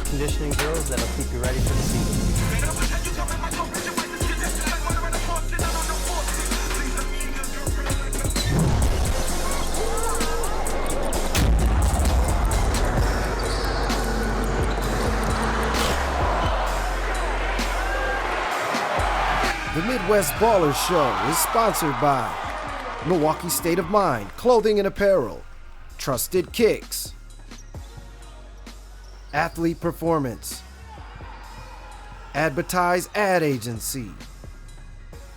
conditioning drills that'll keep you ready for the season. The Midwest Ballers Show is sponsored by Milwaukee State of Mind, Clothing and Apparel, Trusted Kicks, Athlete Performance, Advertise Ad Agency,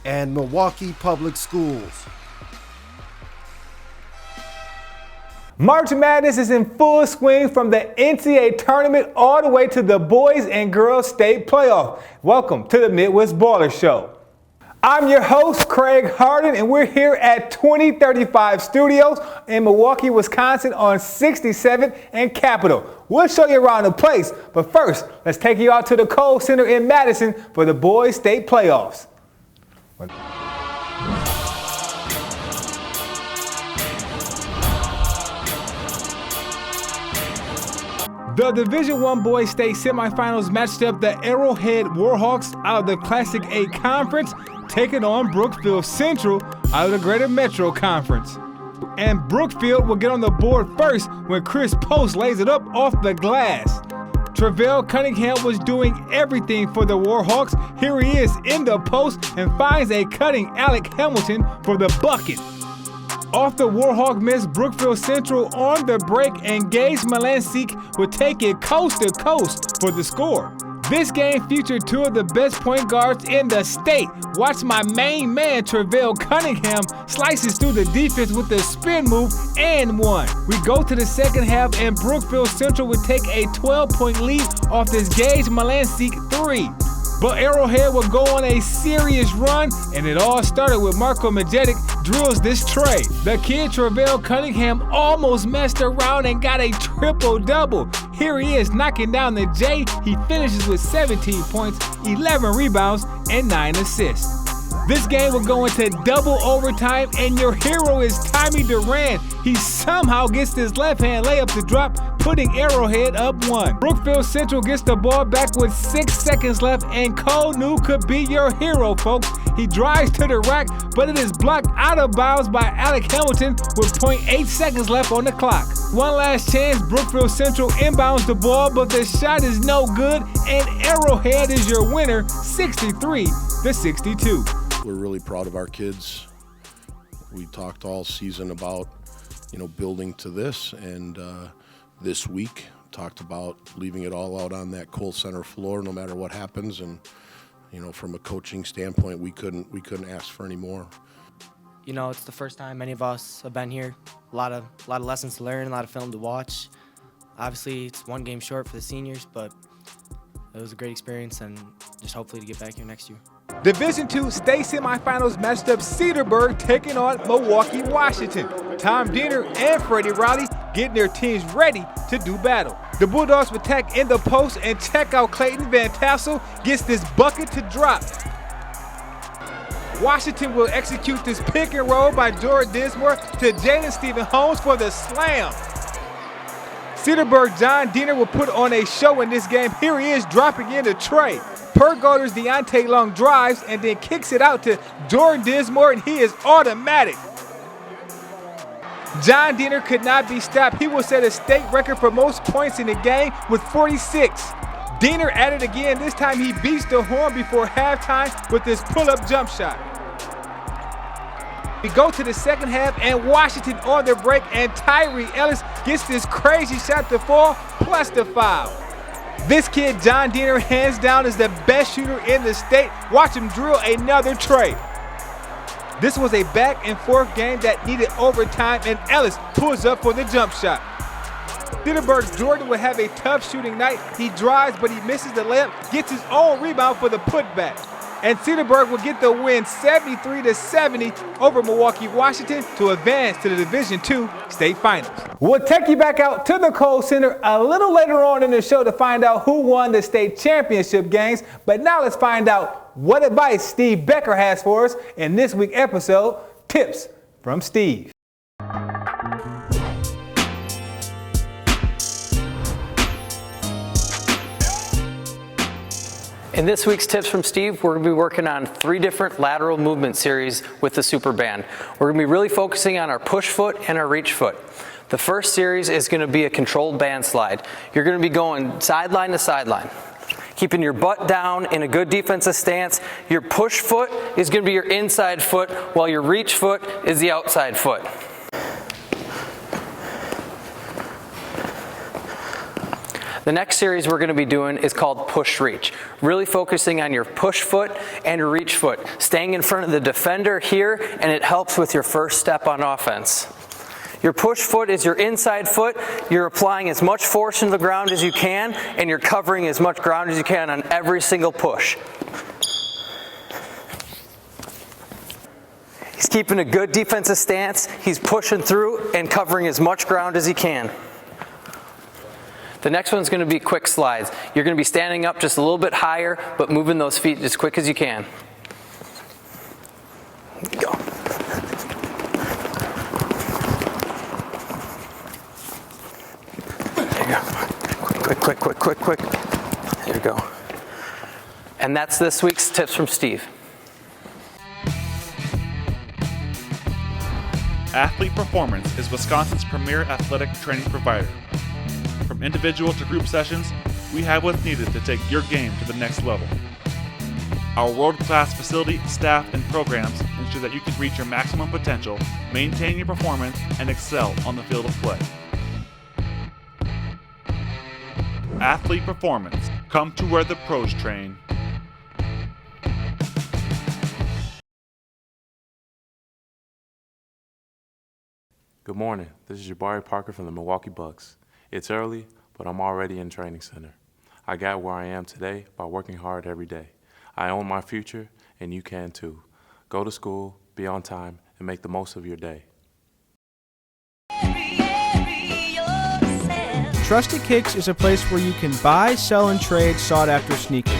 and Milwaukee Public Schools. March Madness is in full swing from the NCAA tournament all the way to the boys and girls state playoff. Welcome to the Midwest Baller Show. I'm your host, Craig Harden, and we're here at 2035 Studios in Milwaukee, Wisconsin on 67th and Capitol. We'll show you around the place, but first, let's take you out to the Kohl Center in Madison for the boys state playoffs. The Division I boys state semifinals matched up the Arrowhead Warhawks out of the Classic A Conference, taking on Brookfield Central out of the Greater Metro Conference. And Brookfield will get on the board first when Chris Post lays it up off the glass. Travell Cunningham was doing everything for the Warhawks. Here he is in the post and finds a cutting Alec Hamilton for the bucket. Off the Warhawk miss, Brookfield Central on the break, and Gage Malansik would take it coast to coast for the score. This game featured two of the best point guards in the state. Watch my main man, Travell Cunningham, slices through the defense with the spin move and one. We go to the second half, and Brookfield Central would take a 12-point lead off this Gage Malansik three. But Arrowhead will go on a serious run, and it all started with Marco Majetic drills this tray. The kid Travell Cunningham almost messed around and got a triple-double. Here he is knocking down the J. He finishes with 17 points, 11 rebounds, and 9 assists. This game will go into double overtime, and your hero is Tommy Duran. He somehow gets this left-hand layup to drop, putting Arrowhead up 1. Brookfield Central gets the ball back with 6 seconds left, and Cole New could be your hero, folks. He drives to the rack, but it is blocked out of bounds by Alec Hamilton with 0.8 seconds left on the clock. One last chance, Brookfield Central inbounds the ball, but the shot is no good, and Arrowhead is your winner, 63-62. We're really proud of our kids. We talked all season about, building to this, and this week talked about leaving it all out on that Kohl Center floor, no matter what happens. And from a coaching standpoint, we couldn't ask for any more. It's the first time many of us have been here. A lot of lessons to learn, a lot of film to watch. Obviously, it's one game short for the seniors, but it was a great experience, and just hopefully to get back here next year. Division II state semifinals matched up CEDARBURG taking on Milwaukee, Washington. Tom Diener and Freddie Rowley getting their teams ready to do battle. The Bulldogs would attack in the post, and check out Clayton Van Tassel gets this bucket to drop. Washington will execute this pick and roll by Jordan Dinsmore to Jalen Stephen Holmes for the slam. CEDARBURG John Diener will put on a show in this game. Here he is dropping in the tray. Pergotter's Deontay Long drives and then kicks it out to Jordan Dinsmore, and he is automatic. John Diener could not be stopped. He will set a state record for most points in the game with 46. Diener at it again. This time he beats the horn before halftime with this pull-up jump shot. We go to the second half, and Washington on the break, and Tyree Ellis gets this crazy shot to fall, plus the foul. This kid, John Diener, hands down is the best shooter in the state. Watch him drill another tray. This was a back and forth game that needed overtime, and Ellis pulls up for the jump shot. CEDARBURG Jordan will have a tough shooting night. He drives, but he misses the layup, gets his own rebound for the putback. And CEDARBURG will get the win 73-70 over Milwaukee, Washington to advance to the Division II state finals. We'll take you back out to the Kohl Center a little later on in the show to find out who won the state championship games. But now let's find out what advice Steve Becker has for us in this week's episode, Tips from Steve. In this week's Tips from Steve, we're going to be working on 3 different lateral movement series with the super band. We're going to be really focusing on our push foot and our reach foot. The first series is going to be a controlled band slide. You're going to be going sideline to sideline, keeping your butt down in a good defensive stance. Your push foot is going to be your inside foot, while your reach foot is the outside foot. The next series we're going to be doing is called push reach. Really focusing on your push foot and your reach foot. Staying in front of the defender here, and it helps with your first step on offense. Your push foot is your inside foot. You're applying as much force into the ground as you can, and you're covering as much ground as you can on every single push. He's keeping a good defensive stance. He's pushing through and covering as much ground as he can. The next one's going to be quick slides. You're going to be standing up just a little bit higher, but moving those feet as quick as you can. Go. There you go. Quick. There you go. And that's this week's Tips from Steve. Athlete Performance is Wisconsin's premier athletic training provider. From individual to group sessions, we have what's needed to take your game to the next level. Our world-class facility, staff, and programs ensure that you can reach your maximum potential, maintain your performance, and excel on the field of play. Athlete Performance. Come to where the pros train. Good morning. This is Jabari Parker from the Milwaukee Bucks. It's early, but I'm already in training center. I got where I am today by working hard every day. I own my future, and you can too. Go to school, be on time, and make the most of your day. Trusted Kicks is a place where you can buy, sell, and trade sought-after sneakers.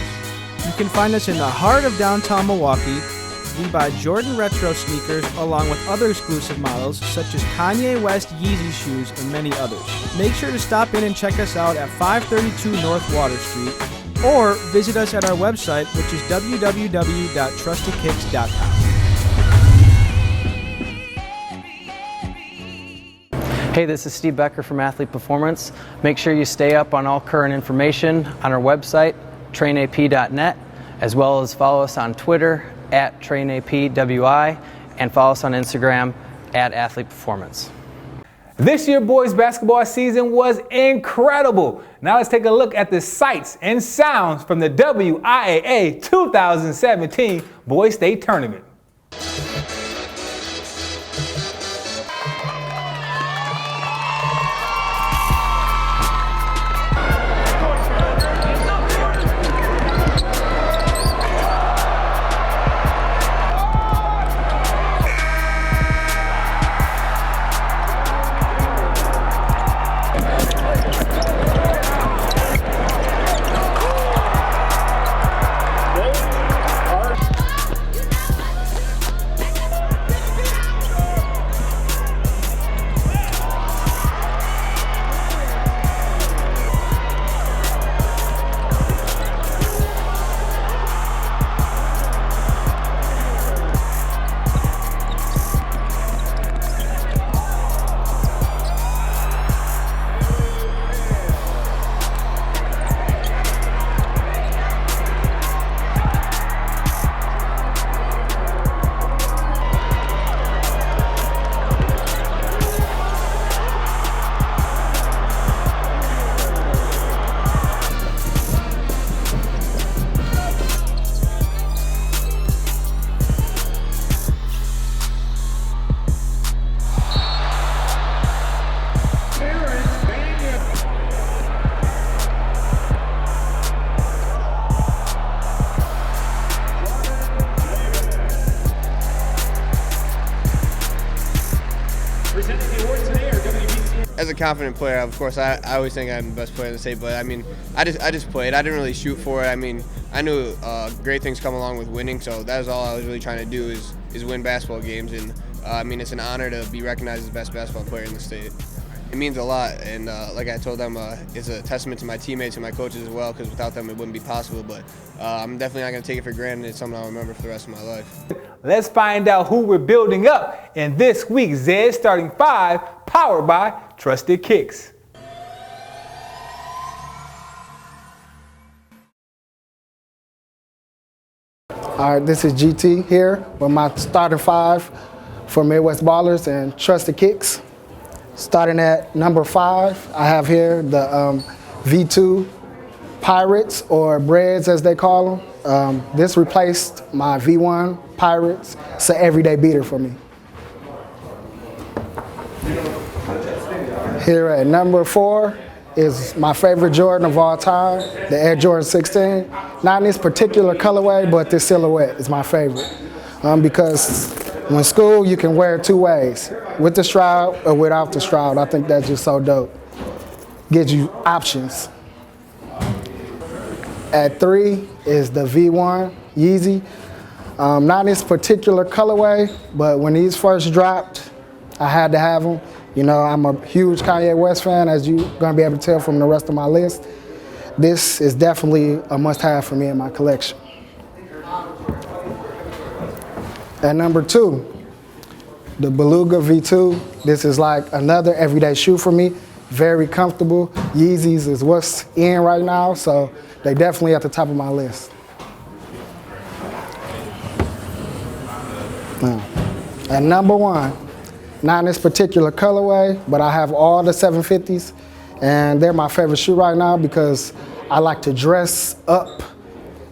You can find us in the heart of downtown Milwaukee. We buy Jordan Retro sneakers along with other exclusive models such as Kanye West Yeezy shoes and many others. Make sure to stop in and check us out at 532 North Water Street or visit us at our website, which is www.trustedkicks.com. Hey, this is Steve Becker from Athlete Performance. Make sure you stay up on all current information on our website, trainap.net, as well as follow us on Twitter at trainapwi, and follow us on Instagram at Athlete Performance. This year boys basketball season was incredible. Now let's take a look at the sights and sounds from the WIAA 2017 Boys State Tournament. As a confident player, of course, I always think I'm the best player in the state, but I mean, I just played. I didn't really shoot for it. I mean, I knew great things come along with winning, so that was all I was really trying to do is win basketball games. And I mean, it's an honor to be recognized as the best basketball player in the state. it means a lot. And like I told them, it's a testament to my teammates and my coaches as well, because without them it wouldn't be possible. But I'm definitely not going to take it for granted. It's something I'll remember for the rest of my life. Let's find out who we're building up in this week's Zed's Starting 5, powered by Trusted Kicks. All right, this is GT here with my starting 5 for Midwest Ballers and Trusted Kicks. Starting at number 5, I have here the V2 Pirates, or Breads as they call them. This replaced my V1 Pirates. It's an everyday beater for me. Here at number 4 is my favorite Jordan of all time, the Air Jordan 16. Not in this particular colorway, but this silhouette is my favorite. Because when school, you can wear it 2 ways, with the Stroud or without the Stroud. I think that's just so dope. Gives you options. At 3 is the V1 Yeezy. Not in this particular colorway, but when these first dropped, I had to have them. You know, I'm a huge Kanye West fan, as you're gonna be able to tell from the rest of my list. This is definitely a must-have for me in my collection. At number 2, the Beluga V2. This is like another everyday shoe for me. Very comfortable. Yeezys is what's in right now, so they definitely at the top of my list. At number 1, not in this particular colorway, but I have all the 750s, and they're my favorite shoe right now because I like to dress up.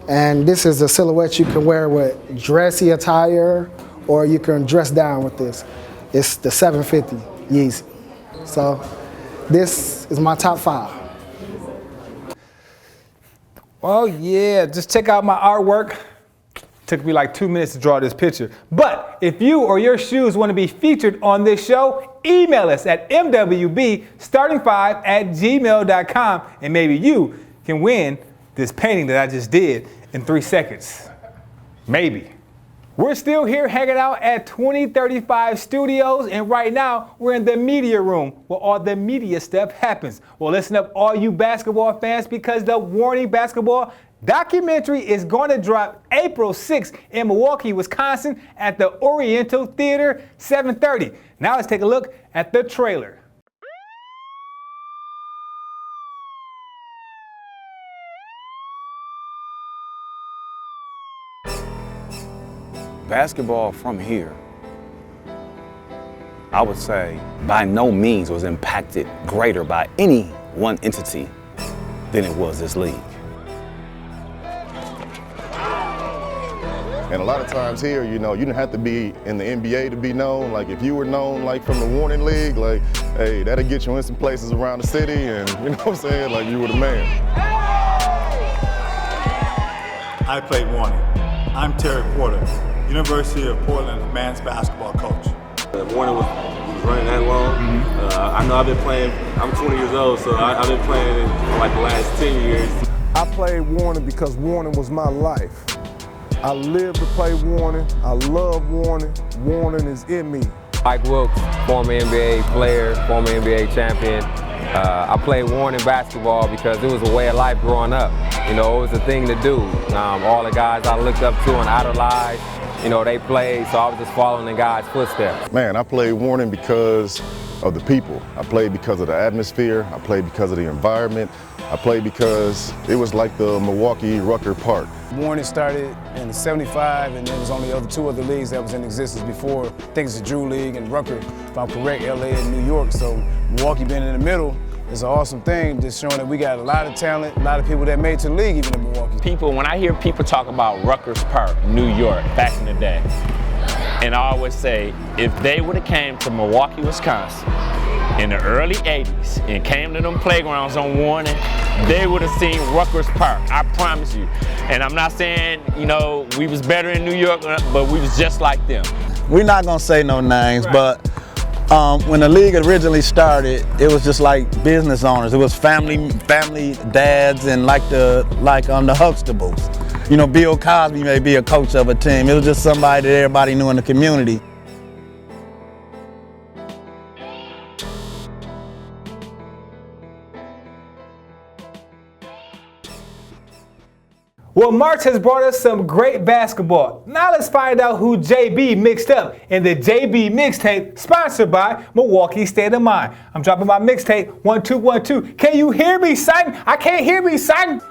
And this is a silhouette you can wear with dressy attire, or you can dress down with this. It's the 750 Yeezy. So this is my top 5. Well, yeah, just check out my artwork. Took me like 2 minutes to draw this picture. But if you or your shoes want to be featured on this show, email us at mwbstarting5@gmail.com, and maybe you can win this painting that I just did in 3 seconds. Maybe. We're still here hanging out at 2035 Studios, and right now we're in the media room where all the media stuff happens. Well, listen up, all you basketball fans, because the Warning Basketball documentary is going to drop April 6th in Milwaukee, Wisconsin at the Oriental Theater, 7:30. Now let's take a look at the trailer. Basketball from here, I would say, by no means was impacted greater by any one entity than it was this league. And a lot of times here, you know, you didn't have to be in the NBA to be known. Like if you were known like from the Warning League, like, hey, that'll get you in some places around the city, and you know what I'm saying? Like you were the man. I played Warning. I'm Terry Porter, University of Portland men's basketball coach. Warning was running that long. I know I've been playing, I'm 20 years old, so I've been playing for like the last 10 years. I played Warning because Warning was my life. I live to play Warning. I love Warning. Warning is in me. Mike Wilkes, former NBA player, former NBA champion. I played Warning basketball because it was a way of life growing up. You know, it was a thing to do. All the guys I looked up to and idolized, you know, they played, so I was just following in God's footsteps. Man, I played Warning because of the people. I played because of the atmosphere. I played because of the environment. I played because it was like the Milwaukee Rucker Park. Warning started in '75, and there was only two other leagues that was in existence before. I think it's the Drew League and Rucker, if I'm correct, LA and New York. So Milwaukee being in the middle is an awesome thing, just showing that we got a lot of talent, a lot of people that made it to the league even in Milwaukee. When I hear people talk about Rutgers Park, New York, back in the day, and I always say, if they would have came to Milwaukee, Wisconsin in the early 80s and came to them playgrounds on Warning, they would have seen Rutgers Park, I promise you. And I'm not saying, you know, we was better in New York, but we was just like them. We're not gonna say no names, right. But when the league originally started, it was just like business owners. It was family dads and like the Huxtables. You know, Bill Cosby may be a coach of a team. It was just somebody that everybody knew in the community. Well, March has brought us some great basketball. Now let's find out who JB mixed up in the JB mixtape sponsored by Milwaukee State of Mind. I'm dropping my mixtape 1 2 1 2. Can you hear me, son? I can't hear me, son.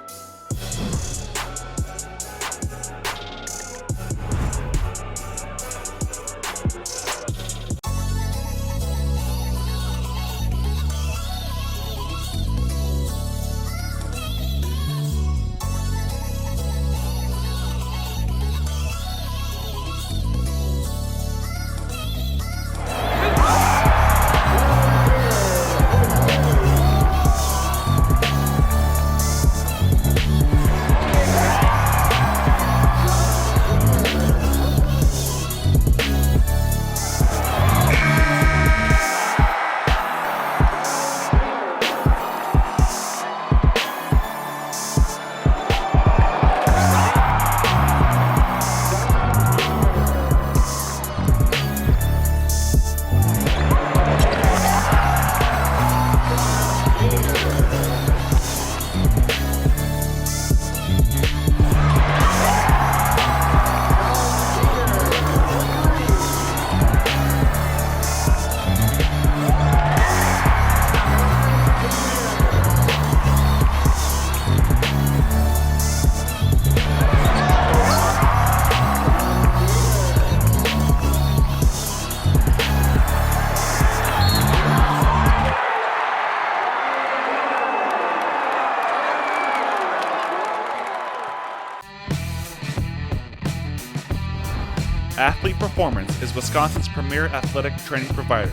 Athlete Performance is Wisconsin's premier athletic training provider.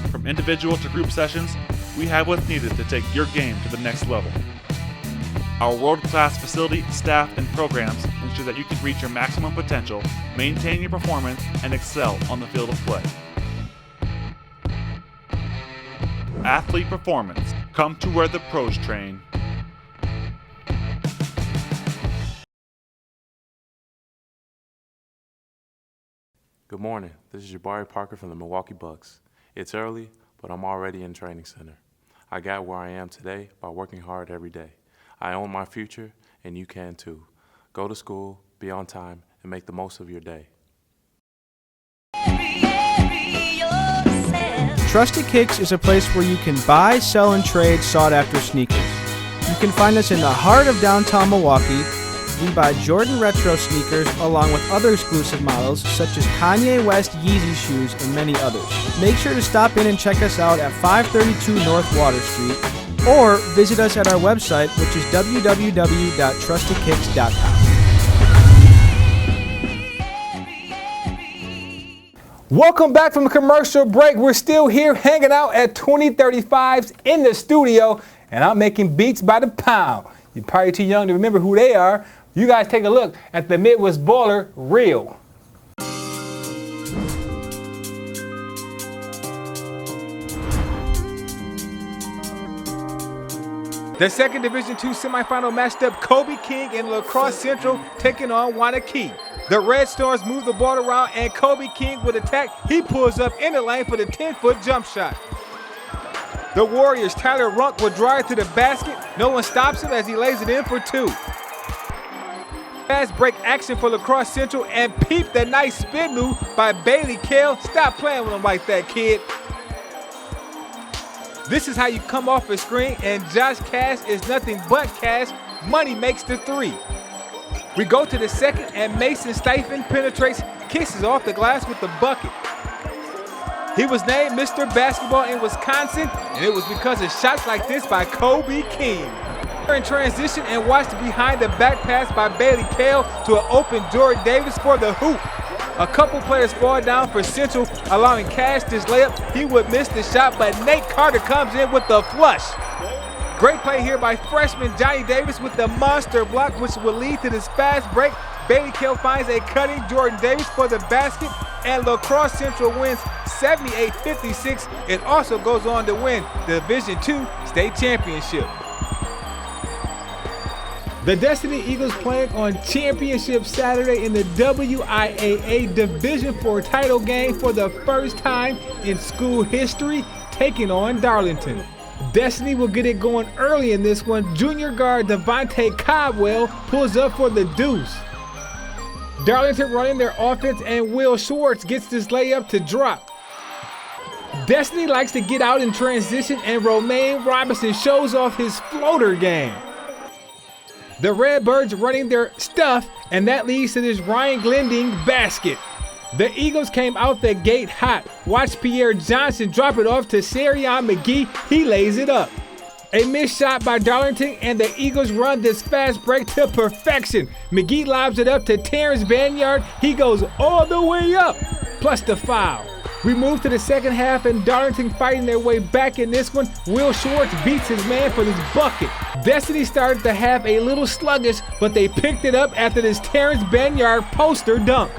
From individual to group sessions, we have what's needed to take your game to the next level. Our world-class facility, staff, and programs ensure that you can reach your maximum potential, maintain your performance, and excel on the field of play. Athlete Performance. Come to where the pros train. Good morning. This is Jabari Parker from the Milwaukee Bucks. It's early, but I'm already in training center. I got where I am today by working hard every day. I own my future, and you can too. Go to school, be on time, and make the most of your day. Trusted Kicks is a place where you can buy, sell, and trade sought-after sneakers. You can find us in the heart of downtown Milwaukee. We buy Jordan Retro sneakers along with other exclusive models such as Kanye West Yeezy shoes and many others. Make sure to stop in and check us out at 532 North Water Street or visit us at our website, which is www.trustedkicks.com. Welcome back from a commercial break. We're still here hanging out at 2035's in the studio, and I'm making beats by the pound. You're probably too young to remember who they are. You guys take a look at the Midwest Baller Reel. The second Division II semifinal matched up Kobe King and La Crosse Central taking on Wanakee. The Red Storms move the ball around and Kobe King with attack. He pulls up in the lane for the 10-foot jump shot. The Warriors' Tyler Runk will drive to the basket. No one stops him as he lays it in for two. Fast break action for La Crosse Central and peep the nice spin move by Bailey Kale. Stop playing with him like that, kid. This is how you come off a screen, and Josh Cash is nothing but cash. Money makes the three. We go to the second, and Mason Steifen penetrates, kisses off the glass with the bucket. He was named Mr. Basketball in Wisconsin, and it was because of shots like this by Kobe King. In transition and watch the behind the back pass by Bailey Kale to an open Jordan Davis for the hoop. A couple players fall down for Central, allowing Cash this layup. He would miss the shot, but Nate Carter comes in with the flush. Great play here by freshman Johnny Davis with the monster block, which will lead to this fast break. Bailey Kale finds a cutting Jordan Davis for the basket, and La Crosse Central wins 78-56. It also goes on to win the Division II state championship. The Destiny Eagles playing on Championship Saturday in the WIAA Division IV title game for the first time in school history, taking on Darlington. Destiny will get it going early in this one. Junior guard Devontae Caldwell pulls up for the deuce. Darlington running their offense, and Will Schwartz gets this layup to drop. Destiny likes to get out in transition, and Romaine Robinson shows off his floater game. The Redbirds running their stuff, and that leads to this Ryan Glending basket. The Eagles came out the gate hot. Watch Pierre Johnson drop it off to Sarion McGee. He lays it up. A missed shot by Darlington, and the Eagles run this fast break to perfection. McGee lobs it up to Terrence Banyard. He goes all the way up, plus the foul. We move to the second half, and Darlington fighting their way back in this one. Will Schwartz beats his man for this bucket. Destiny started the half a little sluggish, but they picked it up after this Terrence Banyard poster dunk.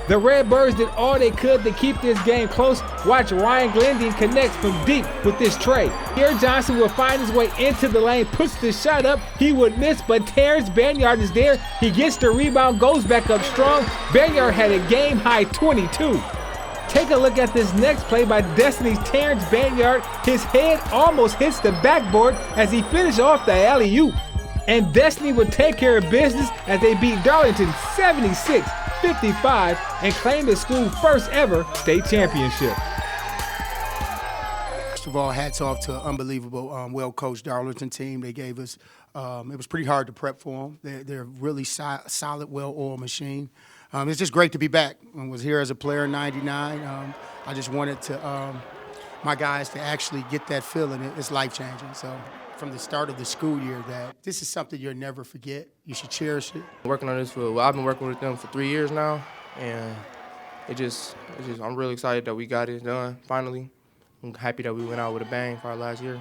The Redbirds did all they could to keep this game close. Watch Ryan Glending connects from deep with this trade. Pierre Johnson will find his way into the lane, puts the shot up. He would miss, but Terrence Banyard is there. He gets the rebound, goes back up strong. Banyard had a game-high 22. Take a look at this next play by Destiny's Terrence Banyard. His head almost hits the backboard as he finished off the alley-oop. And Destiny would take care of business as they beat Darlington 76-55 and claim the school's first ever state championship. First of all, hats off to an unbelievable, well-coached Darlington team. They gave us, it was pretty hard to prep for them. They're a really solid, well-oiled machine. It's just great to be back. I was here as a player in '99. I just wanted to, my guys to actually get that feeling. It's life-changing. So from the start of the school year, that this is something you'll never forget. You should cherish it. Working on this I've been working with them for 3 years now, and I'm really excited that we got it done finally. I'm happy that we went out with a bang for our last year.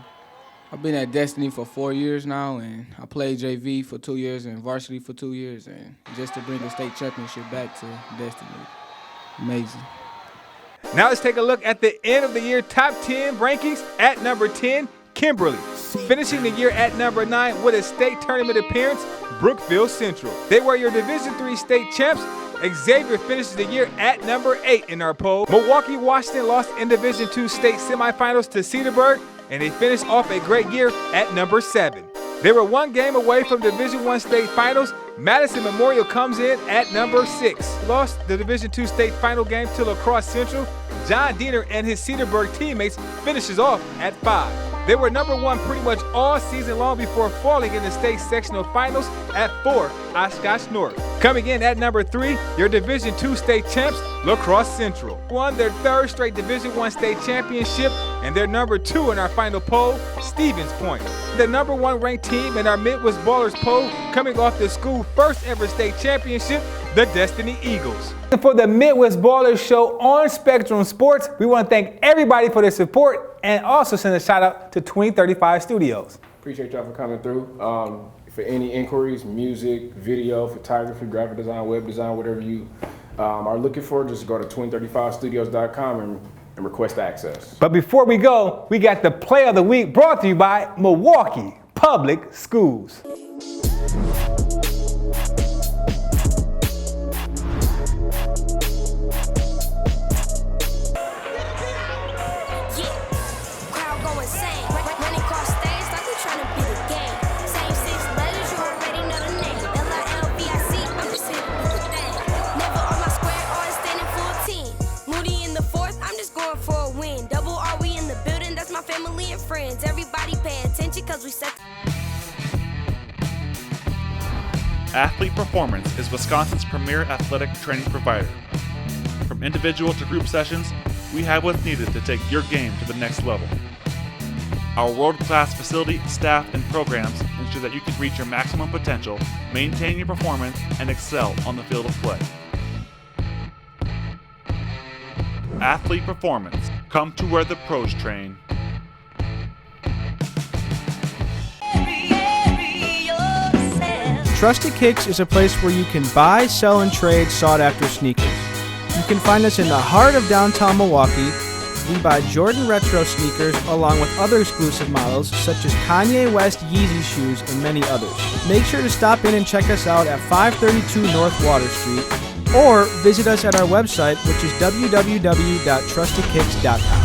I've been at Destiny for 4 years now, and I played JV for 2 years and varsity for 2 years, and just to bring the state championship back to Destiny, amazing. Now let's take a look at the end of the year top 10 rankings. At number 10, Kimberly. Finishing the year at number 9 with a state tournament appearance, Brookfield Central. They were your Division III state champs. XAVIER finishes the year at number 8 in our poll. Milwaukee Washington lost in Division II state semifinals to CEDARBURG, and they finished off a great year at number 7. They were one game away from Division I state finals. Madison Memorial comes in at number 6. Lost the Division II state final game to La Crosse Central. John Diener and his CEDARBURG teammates finishes off at 5. They were number 1 pretty much all season long before falling in the state sectional finals at 4, OSHKOSH North. Coming in at number 3, your Division II state champs, La Crosse Central. Won their 3rd straight Division I state championship, and they're number 2 in our final poll, Stevens Point. The number 1 ranked team in our Midwest Ballers poll, coming off the school's first ever state championship, the Destiny Eagles. And for the Midwest Ballers show on Spectrum Sports, we want to thank everybody for their support and also send a shout out to 2035 Studios. Appreciate y'all for coming through. For any inquiries, music, video, photography, graphic design, web design, whatever you are looking for, just go to 2035studios.com and request access. But before we go, we got the play of the week brought to you by Milwaukee Public Schools. Friends, everybody pay attention because we set. Athlete Performance is Wisconsin's premier athletic training provider. From individual to group sessions, we have what's needed to take your game to the next level. Our world-class facility, staff, and programs ensure that you can reach your maximum potential, maintain your performance, and excel on the field of play. Athlete Performance. Come to where the pros train. Trusted Kicks is a place where you can buy, sell, and trade sought-after sneakers. You can find us in the heart of downtown Milwaukee. We buy Jordan Retro sneakers along with other exclusive models such as Kanye West Yeezy shoes and many others. Make sure to stop in and check us out at 532 North Water Street or visit us at our website, which is www.trustedkicks.com.